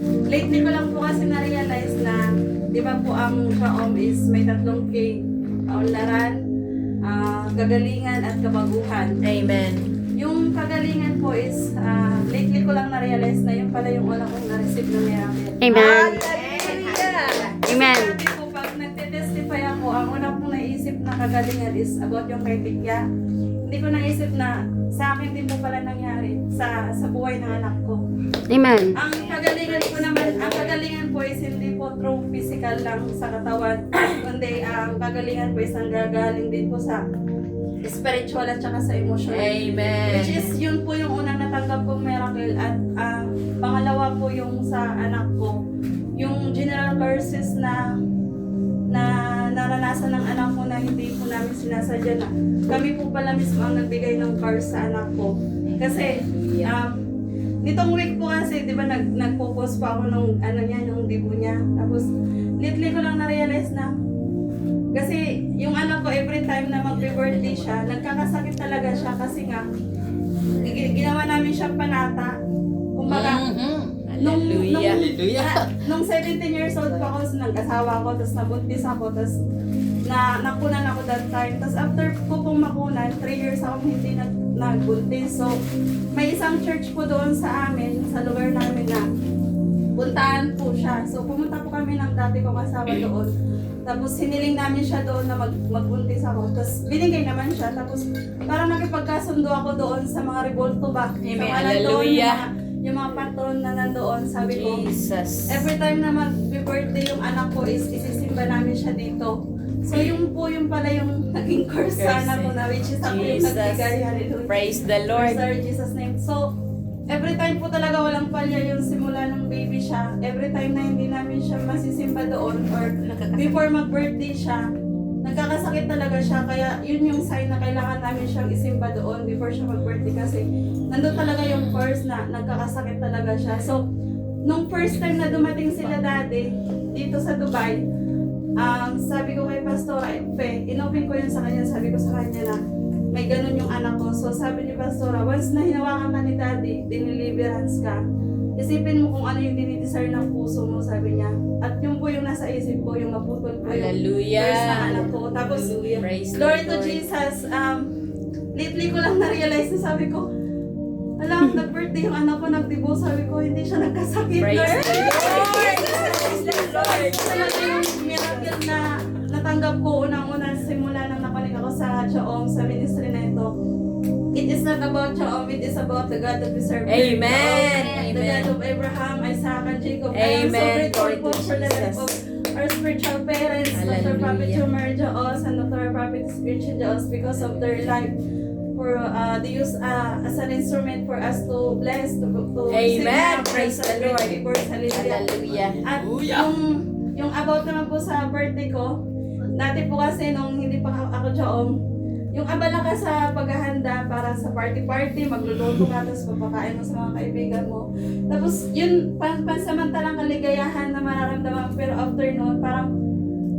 Lately ko lang po kasi na-realize na, di ba po ang Shaom is may 3K, kaunlaran, kagalingan at kabaguhan. Amen. Yung kagalingan po is, lately ko lang na-realize na yung pala yung una kong na-receive ng miracle. Amen. Amen. Sabi po, pag nagtitestify ako, ang una kong naisip na kagalingan is about yung kay Tikya. Hindi ko naisip na sa akin din po pala nangyari sa buhay ng anak ko. Amen. Ang kagalingan po is hindi po through physical lang sa katawan, kundi ang kagalingan po is nanggagaling din po sa spiritual at saka sa emotional. Amen. Which is yun po yung unang natanggap kong miracle at pangalawa po yung sa anak ko. Yung general curses na naranasan ng anak ko na hindi po namin sinasadya na kami po pala mismo ang nagbigay ng curse sa anak ko. Kasi nitong week po kasi, di ba, nagpo-post pa ako nung nung dibo niya. Tapos, lately ko lang na-realize na, kasi yung anak ko, every time na mag-birthday siya, nagkakasakit talaga siya kasi nga, ginawa namin siyang panata. Kumbaga, nung 17 years old pa ako, nag-asawa ko, tapos nabuntis ako, tapos nakunan ako that time. Tapos after ko pong makunan, 3 years ako hindi nagbuntis. So, may isang church po doon sa amin, sa lugar namin na puntahan po siya. So, pumunta po kami ng dati kong asawa doon. Tapos, hiniling namin siya doon na magbuntis ako. Tapos, binigay naman siya. Tapos, parang nakipagkasundo ako doon sa mga revolto ba? Amen. Sa Hallelujah. Yung mga patron na nandoon, sabi ko, Jesus. every time na mag-birthday yung anak ko is isisimba namin siya dito. So yung po yung pala yung naging curse sa anak ko na which is ako yung Jesus. nagbigay. Hallelujah. Praise the Lord. Praise the Lord, Jesus' name. So, every time po talaga walang palya yung simula ng baby siya. Every time na hindi namin siya masisimba doon or before mag-birthday siya, nagkakasakit talaga siya. Kaya yun yung sign na kailangan namin siyang isimba doon before siya mag-birthday kasi nandun talaga yung first na nagkakasakit talaga siya. So, nung first time na dumating sila dati dito sa Dubai, sabi ko kay Pastora, inopen ko yun sa kanya, sabi ko sa kanya na may ganun yung anak ko. So sabi ni Pastora, once na hinawakan ka ni Daddy, diniliverance ka, isipin mo kung ano yung dinidesire ng puso mo, sabi niya. At yung po yung nasa isip ko, yung maputol ko yung Hallelujah. first na anak ko. Tapos, Praise the glory to Lord. Jesus, lately ko lang na-realize na sabi ko, alam, nag-birthday yung anak ko, nagdibo, sabi ko, hindi siya nagkasakit. Praise Lord. the Lord. Praise the Lord. Talaga yung miracle na natanggap ko unang-una simula nang napanig ako sa Chaom, sa ministry na ito. It is not about Chaom, it is about the God that we serve. Amen. The Amen. God of Abraham, Isaac, and Jacob. I am so Amen. grateful Glory po to for the life of Jesus. our spiritual parents, Dr. Hallelujah. Prophet Jomar Jaos and Dr. Prophet Spiritual Jaos, because of their life. For they use as an instrument for us to bless, to Amen. sing, Praise the celebrate Lord. divorce, hallelujah. Hallelujah. At yung about naman po sa birthday ko, dati po kasi nung hindi pa ako Chaom, yung abala ka sa paghahanda para sa party-party, magluluto ka, tapos papakain mo sa mga kaibigan mo. Tapos yun, pansamantalang kaligayahan na mararamdaman, pero after noon, parang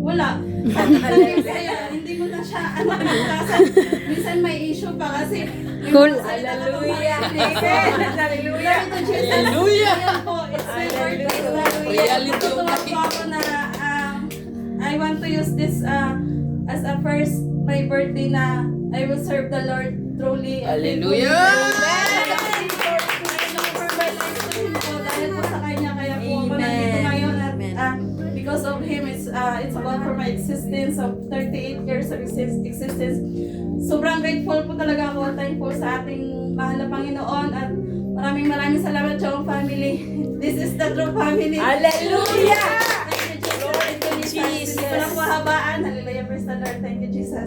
wala. Kaya hindi mo na siya, minsan may issue pa kasi Cool. Hallelujah. Hallelujah. Hallelujah. Ayun po, it's my birthday. Reality. Natutuwa po ako na I want to use this as a first my birthday na I will serve the Lord truly. Hallelujah. Amen. For my life to Him po, dahil po sa Kanya, kaya po ako Amen. nandito ngayon at Amen. because of Him, it's about for my existence of 38 years of existence. Sobrang grateful po talaga ako at thankful sa ating mahal na Panginoon at maraming salamat sa family. This is the true family. Hallelujah. Thank you, Jesus. Thank you, Jesus. Jesus. Hindi ko lang mahabaan. Hallelujah. Praise the Lord. Thank you, Jesus.